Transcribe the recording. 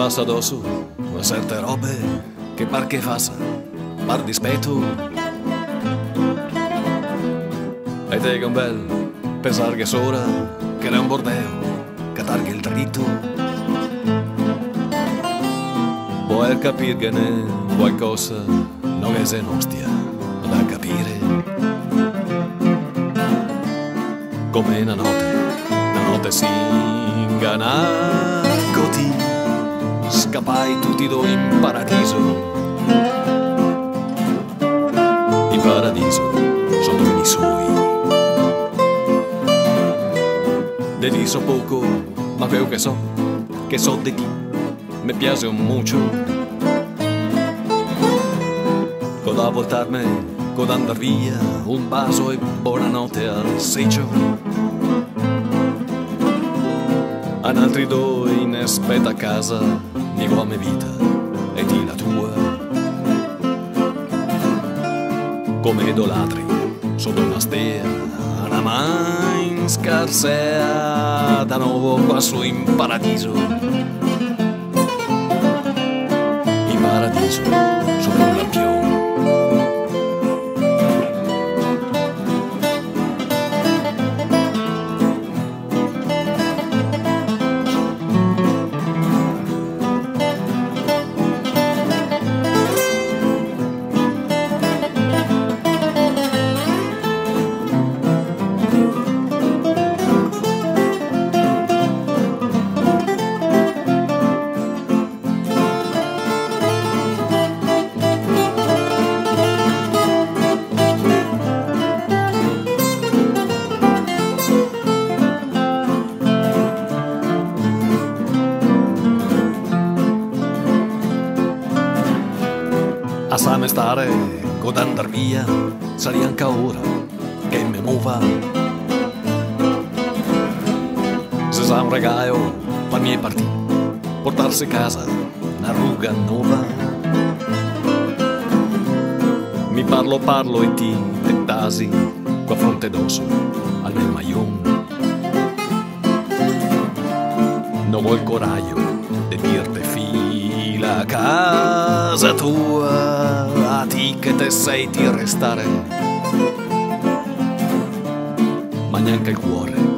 passa addosso a certe robe che par che fassa, par dispetto. E te che un bel pensar che sora, che è un bordeo, che targa il dritto. Puoi capire che ne qualcosa non è se non stia da capire. Come una notte singana così, scappai tutti due in paradiso. In paradiso sono i suoi. De di so poco, ma quello che so di ti, mi piace un mucho. Con a voltarmi, con andar via, un bacio e buonanotte al seccio. An altri due in aspetta a casa, dico a me vita e di la tua. Come idolatri, sotto una stea, una man scarsea, da nuovo qua su in paradiso. In paradiso, sopra un lampione. A sa me stare, con andar via, saria anche ora che mi muova. Se sa un regalo per miei partiti, portarsi a casa una ruga nuova. Mi parlo e ti dettasi qua fronte d'osso al mio maglione. Non ho il coraggio di dirti fila a casa tua, a ti che te sei di restare, ma neanche il cuore